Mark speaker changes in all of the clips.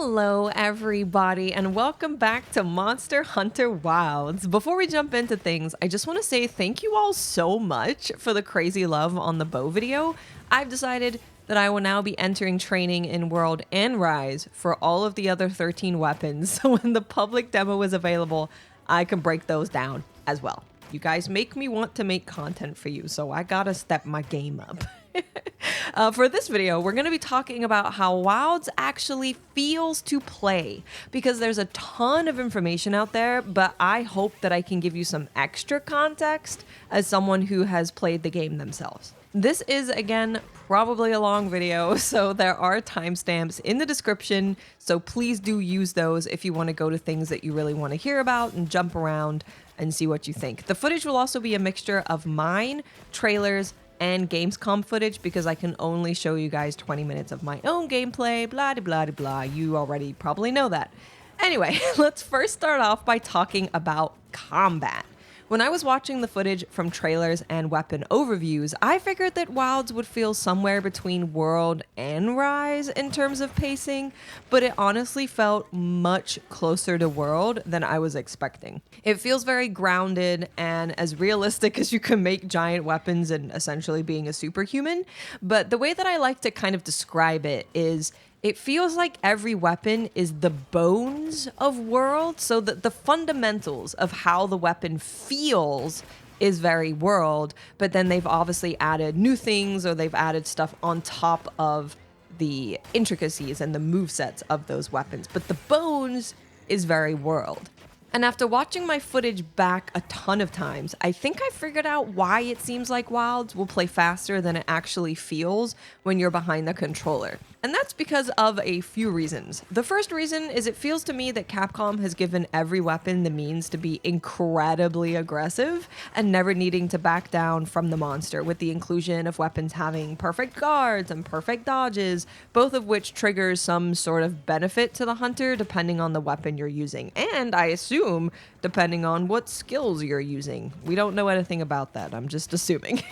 Speaker 1: Hello, everybody, and welcome back to Monster Hunter Wilds. Before we jump into things, I just want to say thank you all so much for the crazy love on the bow video. I've decided that I will now be entering training in World and Rise for all of the other 13 weapons, so when the public demo is available, I can break those down as well. You guys make me want to make content for you, so I gotta step my game up. For this video, we're going to be talking about how Wilds actually feels to play, because there's a ton of information out there, but I hope that I can give you some extra context as someone who has played the game themselves. This is, again, probably a long video, so there are timestamps in the description, so please do use those if you want to go to things that you really want to hear about and jump around and see what you think. The footage will also be a mixture of mine, trailers, and Gamescom footage, because I can only show you guys 20 minutes of my own gameplay, blah, blah, blah, blah. You already probably know that. Anyway, let's first start off by talking about combat. When I was watching the footage from trailers and weapon overviews, I figured that Wilds would feel somewhere between World and Rise in terms of pacing, but it honestly felt much closer to World than I was expecting. It feels very grounded and as realistic as you can make giant weapons and essentially being a superhuman, but the way that I like to kind of describe it is it feels like every weapon is the bones of World, so that the fundamentals of how the weapon feels is very World, but then they've obviously added new things or they've added stuff on top of the intricacies and the movesets of those weapons. But the bones is very World. And after watching my footage back a ton of times, I think I figured out why it seems like Wilds will play faster than it actually feels when you're behind the controller. And that's because of a few reasons. The first reason is it feels to me that Capcom has given every weapon the means to be incredibly aggressive and never needing to back down from the monster, with the inclusion of weapons having perfect guards and perfect dodges, both of which triggers some sort of benefit to the hunter depending on the weapon you're using. And I assume depending on what skills you're using. We don't know anything about that, I'm just assuming.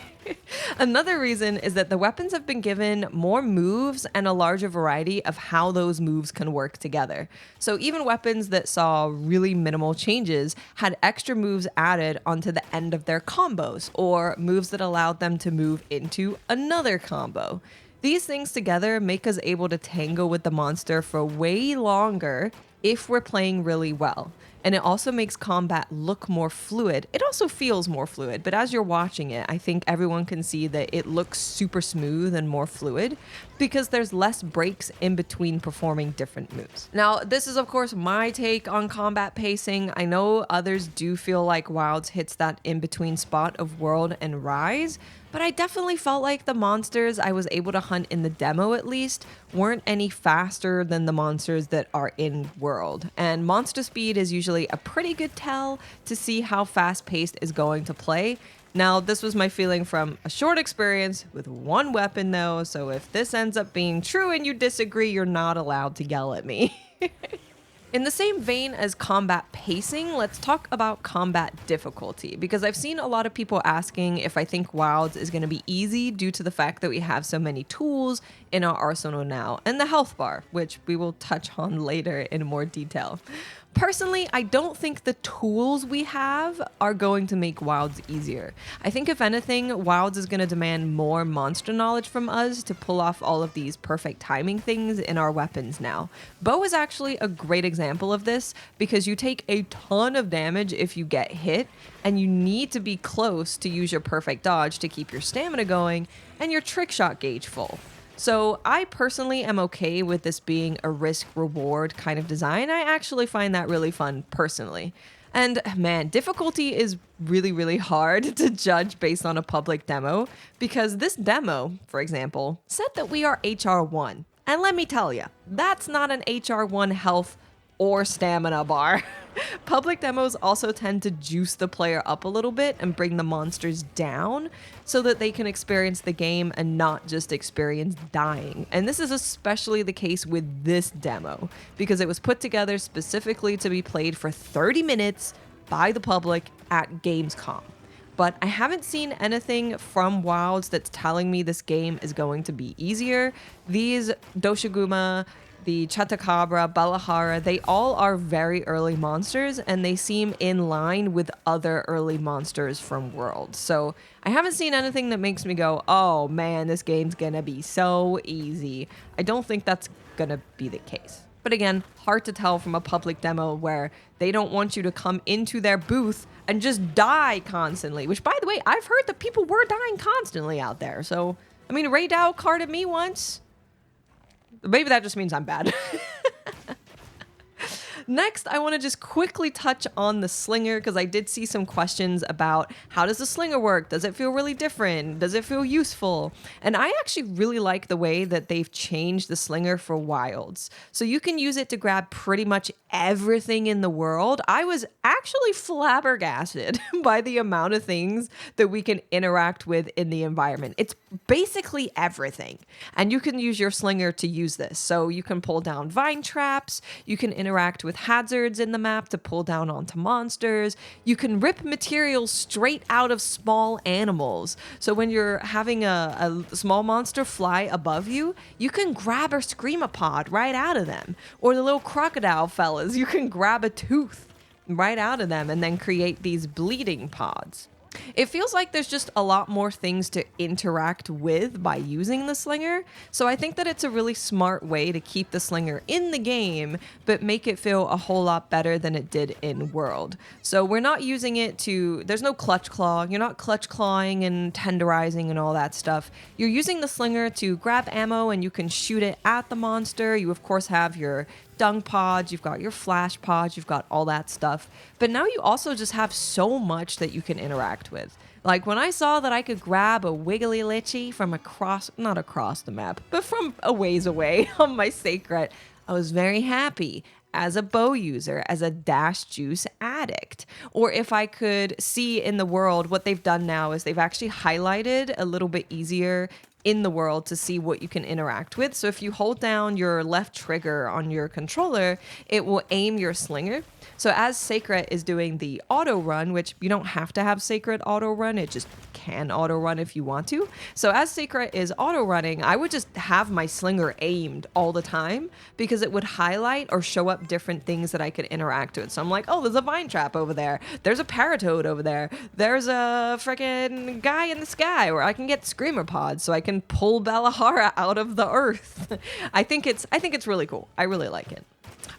Speaker 1: Another reason is that the weapons have been given more moves and a larger variety of how those moves can work together. So even weapons that saw really minimal changes had extra moves added onto the end of their combos, or moves that allowed them to move into another combo. These things together make us able to tangle with the monster for way longer if we're playing really well. And it also makes combat look more fluid. It also feels more fluid, but as you're watching it, I think everyone can see that it looks super smooth and more fluid because there's less breaks in between performing different moves. Now, this is of course my take on combat pacing. I know others do feel like Wilds hits that in-between spot of World and Rise, but I definitely felt like the monsters I was able to hunt in the demo, at least, weren't any faster than the monsters that are in World. And monster speed is usually a pretty good tell to see how fast-paced is going to play. Now, this was my feeling from a short experience with one weapon though, so if this ends up being true and you disagree, you're not allowed to yell at me. In the same vein as combat pacing, let's talk about combat difficulty, because I've seen a lot of people asking if I think Wilds is going to be easy due to the fact that we have so many tools in our arsenal now, and the health bar, which we will touch on later in more detail. Personally, I don't think the tools we have are going to make Wilds easier. I think if anything, Wilds is going to demand more monster knowledge from us to pull off all of these perfect timing things in our weapons now. Bow is actually a great example of this because you take a ton of damage if you get hit, and you need to be close to use your perfect dodge to keep your stamina going and your trick shot gauge full. So I personally am okay with this being a risk-reward kind of design. I actually find that really fun personally. And man, difficulty is really, really hard to judge based on a public demo, because this demo, for example, said that we are HR1. And let me tell you, that's not an HR1 health or stamina bar. Public demos also tend to juice the player up a little bit and bring the monsters down so that they can experience the game and not just experience dying. And this is especially the case with this demo because it was put together specifically to be played for 30 minutes by the public at Gamescom. But I haven't seen anything from Wilds that's telling me this game is going to be easier. These Doshiguma the Chatacabra, Balahara, they all are very early monsters and they seem in line with other early monsters from Worlds. So I haven't seen anything that makes me go, oh man, this game's gonna be so easy. I don't think that's gonna be the case. But again, hard to tell from a public demo where they don't want you to come into their booth and just die constantly, which by the way, I've heard that people were dying constantly out there. So, I mean, Radial carded me once. Maybe that just means I'm bad. Next, I want to just quickly touch on the slinger because I did see some questions about how does the slinger work? Does it feel really different? Does it feel useful? And I actually really like the way that they've changed the slinger for Wilds. So you can use it to grab pretty much everything in the world. I was actually flabbergasted by the amount of things that we can interact with in the environment. It's basically everything. And you can use your slinger to use this. So you can pull down vine traps, you can interact with hazards in the map to pull down onto monsters. You can rip materials straight out of small animals. So when you're having a small monster fly above you, you can grab a screamapod right out of them. Or the little crocodile fellas, you can grab a tooth right out of them and then create these bleeding pods. It feels like there's just a lot more things to interact with by using the slinger, so I think that it's a really smart way to keep the slinger in the game, but make it feel a whole lot better than it did in World. So we're not using it to, there's no clutch claw, you're not clutch clawing and tenderizing and all that stuff. You're using the slinger to grab ammo and you can shoot it at the monster. You of course have your dung pods, you've got your flash pods, you've got all that stuff. But now you also just have so much that you can interact with. Like when I saw that I could grab a wiggly litchi from across, not across the map, but from a ways away on my Seikret, I was very happy as a bow user, as a dash juice addict. Or if I could see in the world, what they've done now is they've actually highlighted a little bit easier in the world to see what you can interact with. So if you hold down your left trigger on your controller, it will aim your slinger. So as Seikret is doing the auto run, which you don't have to have Seikret auto run, it just can auto run if you want to. So as Seikret is auto running, I would just have my slinger aimed all the time because it would highlight or show up different things that I could interact with. So I'm like, oh, there's a vine trap over there. There's a paratoad over there. There's a freaking guy in the sky where I can get screamer pods so I can pull Balahara out of the earth. I think it's really cool. I really like it.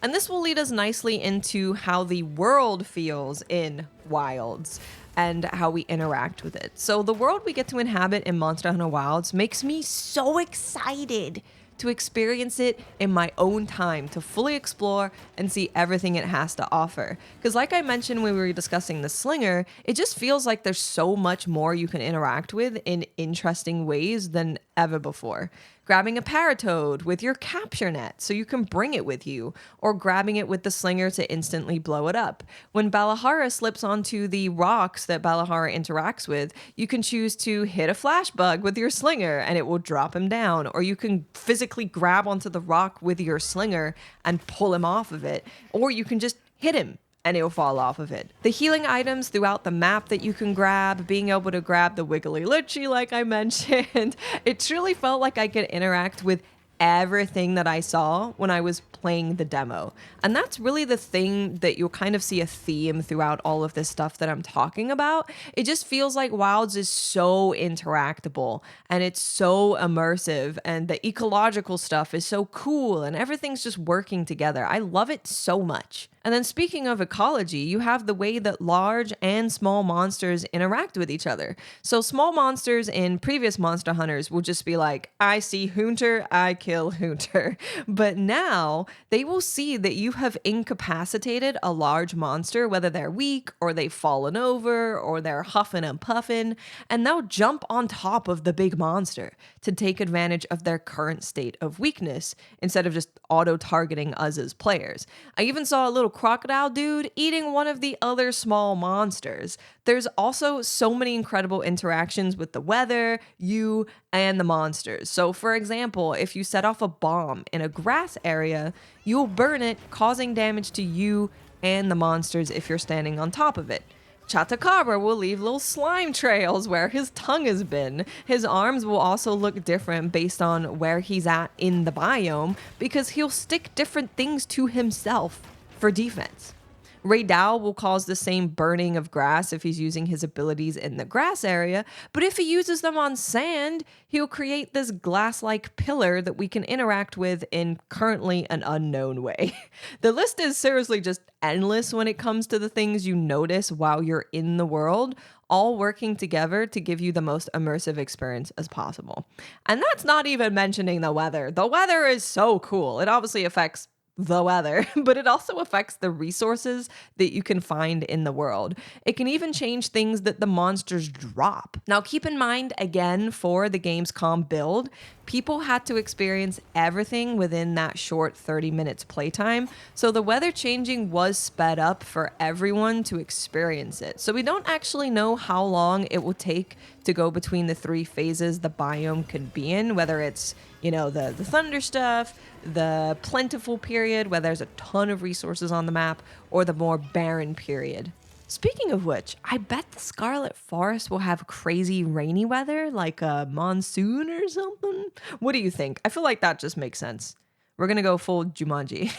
Speaker 1: And this will lead us nicely into how the world feels in Wilds and how we interact with it. So the world we get to inhabit in Monster Hunter Wilds makes me so excited to experience it in my own time, to fully explore and see everything it has to offer. Because like I mentioned when we were discussing the slinger, it just feels like there's so much more you can interact with in interesting ways than ever before. Grabbing a paratoad with your capture net so you can bring it with you, or grabbing it with the slinger to instantly blow it up. When Balahara slips onto the rocks that Balahara interacts with, you can choose to hit a flash bug with your slinger and it will drop him down, or you can physically grab onto the rock with your slinger and pull him off of it, or you can just hit him and it'll fall off of it. The healing items throughout the map that you can grab, being able to grab the wiggly litchi like I mentioned, it truly felt like I could interact with everything that I saw when I was playing the demo. And that's really the thing that you'll kind of see a theme throughout all of this stuff that I'm talking about. It just feels like Wilds is so interactable and it's so immersive and the ecological stuff is so cool and everything's just working together. I love it so much. And then speaking of ecology, you have the way that large and small monsters interact with each other. So small monsters in previous Monster Hunters will just be like, I see Hunter, I kill Hunter. But now they will see that you have incapacitated a large monster, whether they're weak or they've fallen over or they're huffing and puffing, and they'll jump on top of the big monster to take advantage of their current state of weakness instead of just auto-targeting us as players. I even saw a little crocodile dude eating one of the other small monsters. There's also so many incredible interactions with the weather, you, and the monsters. So for example, if you set off a bomb in a grass area, you'll burn it, causing damage to you and the monsters if you're standing on top of it. Chatacabra will leave little slime trails where his tongue has been. His arms will also look different based on where he's at in the biome because he'll stick different things to himself for defense. Radial will cause the same burning of grass if he's using his abilities in the grass area, but if he uses them on sand, he'll create this glass-like pillar that we can interact with in currently an unknown way. The list is seriously just endless when it comes to the things you notice while you're in the world, all working together to give you the most immersive experience as possible. And that's not even mentioning the weather. The weather is so cool. It obviously affects the weather, but it also affects the resources that you can find in the world. It can even change things that the monsters drop. Now, keep in mind, again, for the Gamescom build, people had to experience everything within that short 30 minutes playtime, so the weather changing was sped up for everyone to experience it. So we don't actually know how long it will take to go between the 3 phases the biome could be in, whether it's, the thunder stuff, the plentiful period where there's a ton of resources on the map, or the more barren period. Speaking of which, I bet the Scarlet Forest will have crazy rainy weather, like a monsoon or something. What do you think? I feel like that just makes sense. We're gonna go full Jumanji.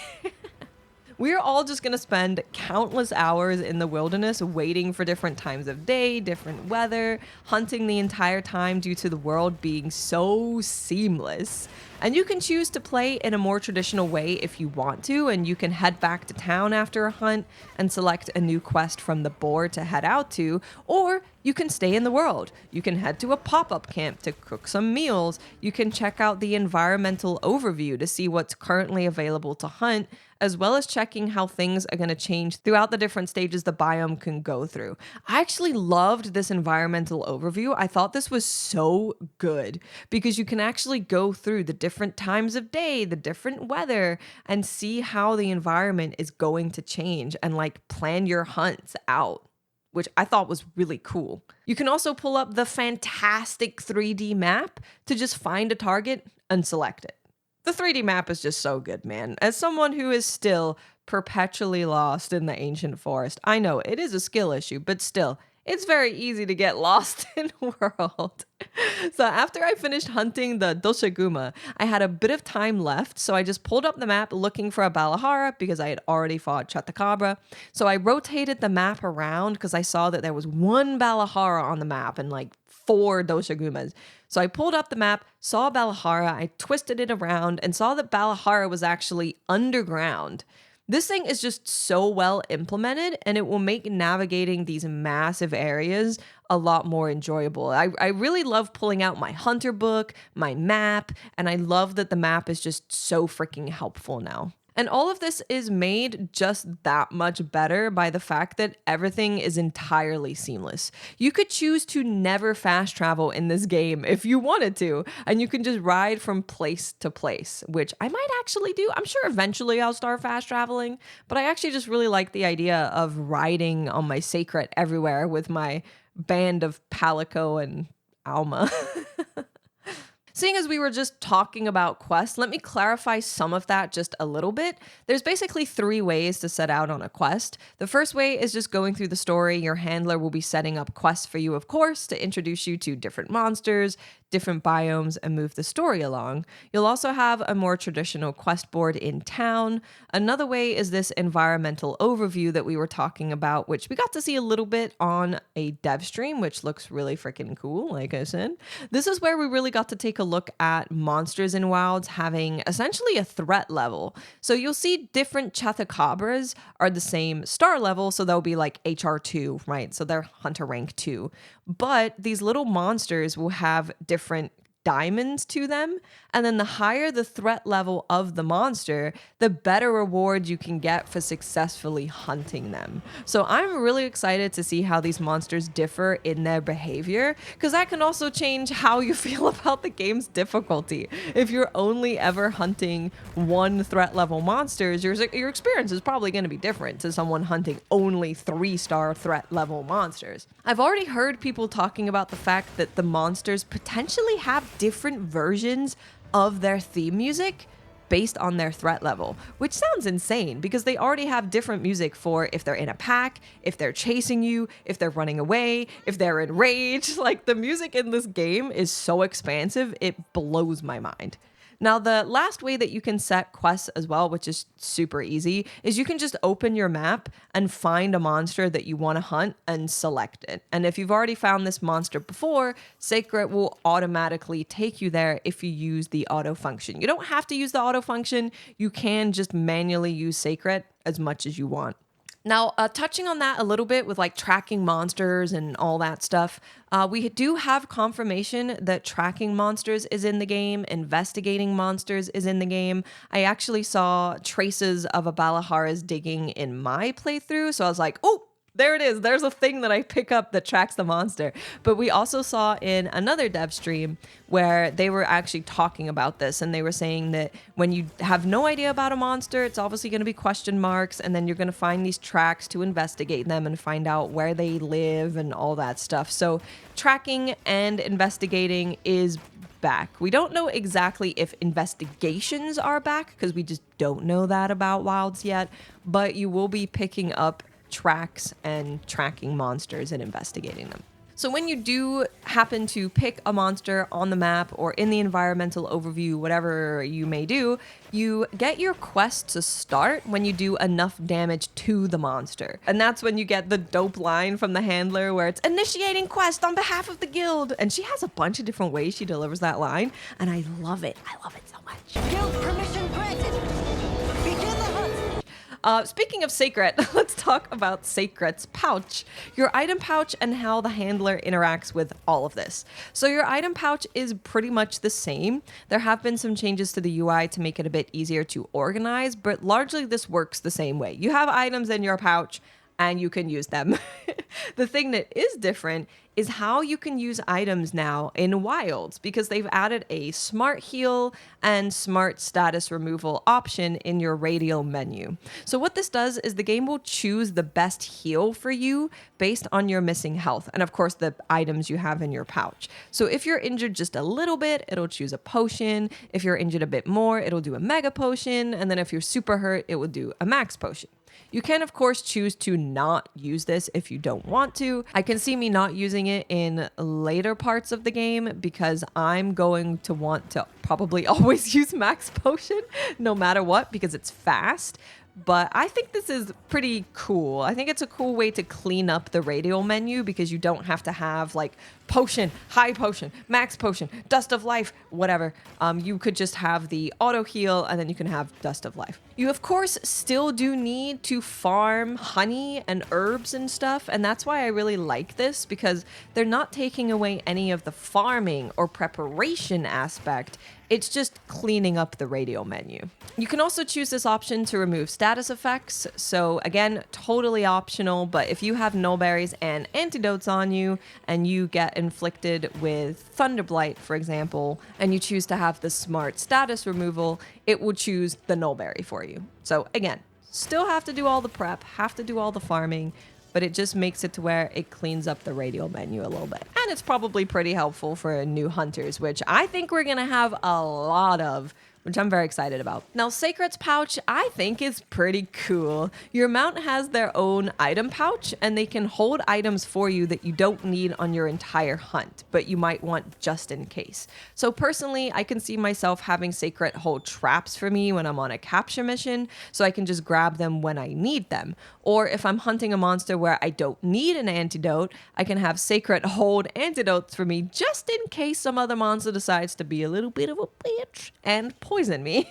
Speaker 1: We're all just gonna spend countless hours in the wilderness waiting for different times of day, different weather, hunting the entire time due to the world being so seamless. And you can choose to play in a more traditional way if you want to, and you can head back to town after a hunt and select a new quest from the board to head out to, or you can stay in the world. You can head to a pop-up camp to cook some meals. You can check out the environmental overview to see what's currently available to hunt, as well as checking how things are going to change throughout the different stages the biome can go through. I actually loved this environmental overview. I thought this was so good because you can actually go through the different times of day, the different weather, and see how the environment is going to change and plan your hunts out, which I thought was really cool. You can also pull up the fantastic 3D map to just find a target and select it. The 3D map is just so good, man. As someone who is still perpetually lost in the ancient forest, I know it is a skill issue, but still, it's very easy to get lost in the world. So after I finished hunting the Doshaguma, I had a bit of time left, so I just pulled up the map looking for a Balahara because I had already fought Chatacabra. So I rotated the map around because I saw that there was 1 Balahara on the map and 4 Doshagumas. So I pulled up the map, saw Balahara, I twisted it around, and saw that Balahara was actually underground. This thing is just so well implemented, and it will make navigating these massive areas a lot more enjoyable. I really love pulling out my hunter book, my map, and I love that the map is just so freaking helpful now. And all of this is made just that much better by the fact that everything is entirely seamless. You could choose to never fast travel in this game if you wanted to, and you can just ride from place to place, which I might actually do. I'm sure eventually I'll start fast traveling, but I actually just really like the idea of riding on my Seikret everywhere with my band of Palico and Alma. Seeing as we were just talking about quests, let me clarify some of that just a little bit. There's basically 3 ways to set out on a quest. The first way is just going through the story. Your handler will be setting up quests for you, of course, to introduce you to different monsters, different biomes, and move the story along. You'll also have a more traditional quest board in town. Another way is this environmental overview that we were talking about, which we got to see a little bit on a dev stream, which looks really freaking cool, like I said. This is where we really got to take a look at monsters in Wilds having essentially a threat level. So you'll see different Chatacabras are the same star level, so they'll be HR2, right? So they're Hunter rank 2. But these little monsters will have different diamonds to them, and then the higher the threat level of the monster, the better reward you can get for successfully hunting them. So I'm really excited to see how these monsters differ in their behavior, because that can also change how you feel about the game's difficulty. If you're only ever hunting 1 threat level monsters, your experience is probably going to be different to someone hunting only 3-star threat level monsters. I've already heard people talking about the fact that the monsters potentially have different versions of their theme music. based on their threat level, which sounds insane because they already have different music for if they're in a pack, if they're chasing you, if they're running away, if they're in rage. Like, the music in this game is so expansive, it blows my mind. Now, the last way that you can set quests as well, which is super easy, is you can just open your map and find a monster that you want to hunt and select it. And if you've already found this monster before, Seikret will automatically take you there if you use the auto function. You don't have to use the auto function. You can just manually use Seikret as much as you want. Now, touching on that a little bit with like tracking monsters and all that stuff, we do have confirmation that tracking monsters is in the game, investigating monsters is in the game. I actually saw traces of a Balahara's digging in my playthrough, so I was like, oh, there it is. There's a thing that I pick up that tracks the monster. But we also saw in another dev stream where they were actually talking about this, and they were saying that when you have no idea about a monster, it's obviously going to be question marks, and then you're going to find these tracks to investigate them and find out where they live and all that stuff. So tracking and investigating is back. We don't know exactly if investigations are back because we just don't know that about Wilds yet, but you will be picking up tracks and tracking monsters and investigating them. So when you do happen to pick a monster on the map or in the environmental overview, whatever you may do, you get your quest to start when you do enough damage to the monster. And that's when you get the dope line from the handler where it's initiating quest on behalf of the guild. And she has a bunch of different ways she delivers that line. And I love it. I love it so much.
Speaker 2: Guild permission granted. Begin the hunt.
Speaker 1: Speaking of Seikret, let's talk about Seikret's pouch, your item pouch, and how the handler interacts with all of this. So your item pouch is pretty much the same. There have been some changes to the UI to make it a bit easier to organize, but largely this works the same way. You have items in your pouch and you can use them. The thing that is different is how you can use items now in Wilds, because they've added a smart heal and smart status removal option in your Radial menu. So what this does is the game will choose the best heal for you based on your missing health and of course the items you have in your pouch. So if you're injured just a little bit, it'll choose a potion. If you're injured a bit more, it'll do a mega potion. And then if you're super hurt, it will do a max potion. You can, of course, choose to not use this if you don't want to. I can see me not using it in later parts of the game because I'm going to want to probably always use Max Potion no matter what because it's fast. But I think this is pretty cool. I think it's a cool way to clean up the Radial menu because you don't have to have like potion, high potion, max potion, dust of life, whatever. You could just have the auto heal and then you can have dust of life. You of course still do need to farm honey and herbs and stuff. And that's why I really like this because they're not taking away any of the farming or preparation aspect. It's just cleaning up the Radial menu. You can also choose this option to remove status effects. So again, totally optional, but if you have null berries and antidotes on you and you get inflicted with Thunderblight, for example, and you choose to have the smart status removal, it will choose the null berry for you. So again, still have to do all the prep, have to do all the farming, but it just makes it to where it cleans up the Radial menu a little bit. And it's probably pretty helpful for new hunters, which I think we're gonna have a lot of, which I'm very excited about. Now, Seikret's pouch, I think is pretty cool. Your mount has their own item pouch, and they can hold items for you that you don't need on your entire hunt, but you might want just in case. So personally, I can see myself having Seikret hold traps for me when I'm on a capture mission, so I can just grab them when I need them. Or if I'm hunting a monster where I don't need an antidote, I can have Seikret hold antidotes for me just in case some other monster decides to be a little bit of a bitch and poison me.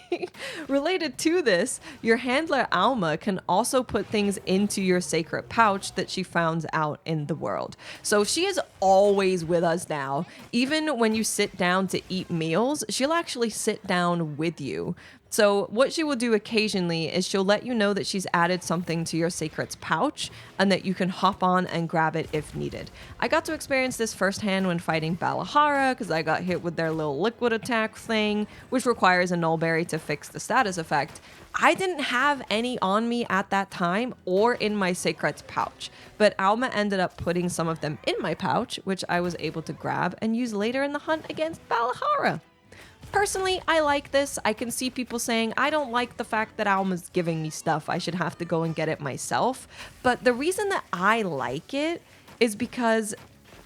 Speaker 1: Related to this, your handler Alma can also put things into your Seikret pouch that she found out in the world. So she is always with us now. Even when you sit down to eat meals, she'll actually sit down with you. So what she will do occasionally is she'll let you know that she's added something to your Seikret's pouch and that you can hop on and grab it if needed. I got to experience this firsthand when fighting Balahara because I got hit with their little liquid attack thing, which requires a nullberry to fix the status effect. I didn't have any on me at that time or in my Seikret's pouch, but Alma ended up putting some of them in my pouch, which I was able to grab and use later in the hunt against Balahara. Personally, I like this. I can see people saying, I don't like the fact that Alma's giving me stuff. I should have to go and get it myself. But the reason that I like it is because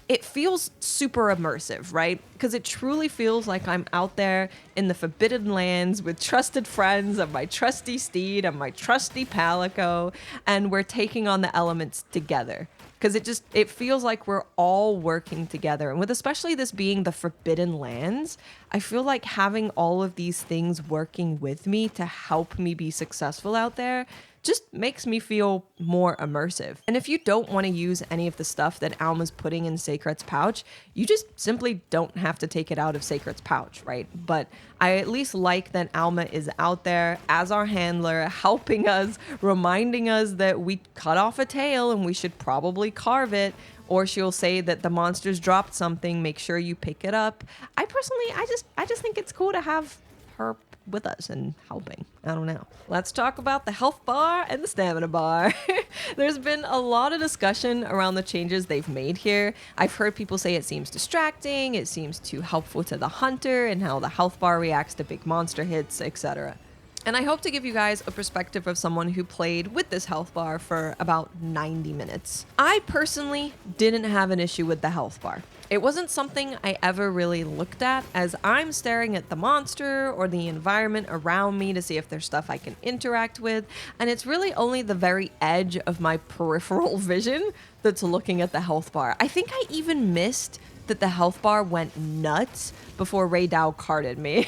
Speaker 1: it feels super immersive, right? Because it truly feels like I'm out there in the Forbidden Lands with trusted friends and my trusty steed and my trusty Palico, and we're taking on the elements together. Because it feels like we're all working together. And with especially this being the Forbidden Lands, I feel like having all of these things working with me to help me be successful out there just makes me feel more immersive. And if you don't want to use any of the stuff that Alma's putting in Seikret's pouch, you just simply don't have to take it out of Seikret's pouch, right? But I at least like that Alma is out there as our handler, helping us, reminding us that we cut off a tail and we should probably carve it. Or she'll say that the monsters dropped something, make sure you pick it up. I personally, I just think it's cool to have her with us and helping. I don't know. Let's talk about the health bar and the stamina bar. There's been a lot of discussion around the changes they've made here. I've heard people say it seems distracting, it seems too helpful to the hunter, and how the health bar reacts to big monster hits, etc. And I hope to give you guys a perspective of someone who played with this health bar for about 90 minutes. I personally didn't have an issue with the health bar. It wasn't something I ever really looked at, as I'm staring at the monster or the environment around me to see if there's stuff I can interact with, and it's really only the very edge of my peripheral vision that's looking at the health bar. I think I even missed that the health bar went nuts before Radial carded me.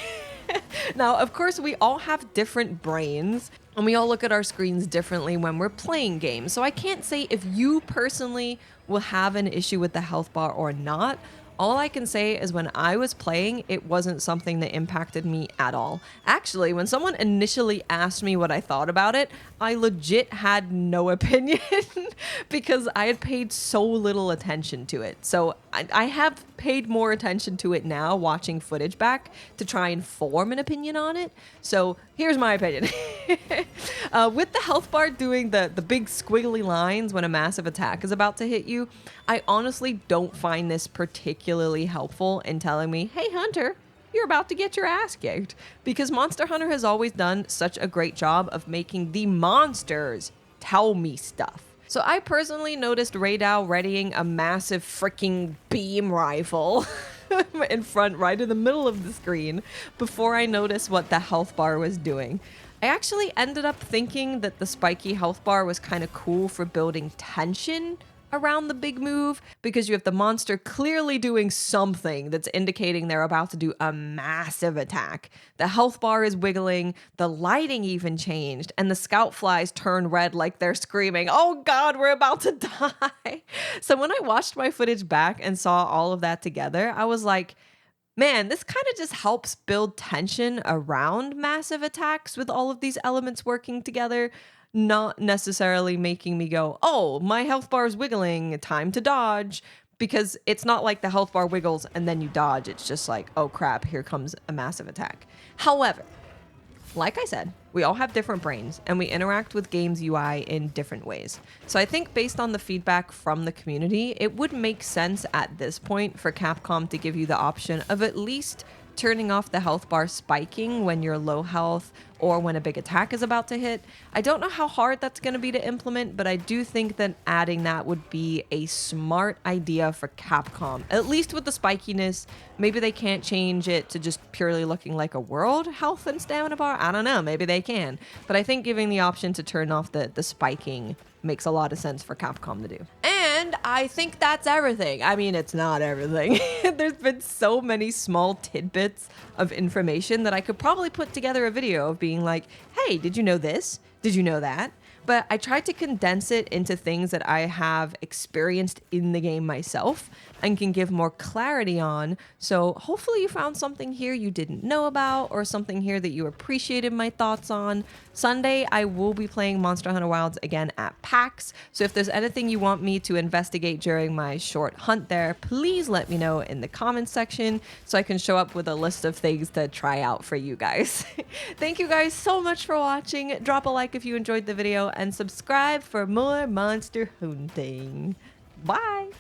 Speaker 1: Now, of course, we all have different brains and we all look at our screens differently when we're playing games. So I can't say if you personally will have an issue with the health bar or not. All I can say is when I was playing, it wasn't something that impacted me at all. Actually, when someone initially asked me what I thought about it, I legit had no opinion because I had paid so little attention to it. So I have paid more attention to it now, watching footage back, to try and form an opinion on it. So here's my opinion. With the health bar doing the big squiggly lines when a massive attack is about to hit you, I honestly don't find this particularly helpful in telling me, hey Hunter, you're about to get your ass kicked. Because Monster Hunter has always done such a great job of making the monsters tell me stuff. So I personally noticed Radial readying a massive freaking beam rifle in front, right in the middle of the screen, before I noticed what the health bar was doing. I actually ended up thinking that the spiky health bar was kind of cool for building tension around the big move, because you have the monster clearly doing something that's indicating they're about to do a massive attack. The health bar is wiggling, the lighting even changed, and the scout flies turn red like they're screaming, oh god, we're about to die. So when I watched my footage back and saw all of that together, I was like, man, this kind of just helps build tension around massive attacks with all of these elements working together, not necessarily making me go, oh, my health bar is wiggling, time to dodge, because it's not like the health bar wiggles and then you dodge. It's just like, oh crap, here comes a massive attack. However, like I said, we all have different brains and we interact with games UI in different ways. So I think based on the feedback from the community, it would make sense at this point for Capcom to give you the option of at least turning off the health bar spiking when you're low health or when a big attack is about to hit. I don't know how hard that's going to be to implement, but I do think that adding that would be a smart idea for Capcom, at least with the spikiness. Maybe they can't change it to just purely looking like a world health and stamina bar. I don't know, maybe they can. But I think giving the option to turn off the spiking makes a lot of sense for Capcom to do. And I think that's everything. I mean, it's not everything. There's been so many small tidbits of information that I could probably put together a video of being like, hey, did you know this? Did you know that? But I tried to condense it into things that I have experienced in the game myself and can give more clarity on. So hopefully you found something here you didn't know about, or something here that you appreciated my thoughts on. Sunday, I will be playing Monster Hunter Wilds again at PAX. So if there's anything you want me to investigate during my short hunt there, please let me know in the comments section so I can show up with a list of things to try out for you guys. Thank you guys so much for watching. Drop a like if you enjoyed the video and subscribe for more monster hunting. Bye!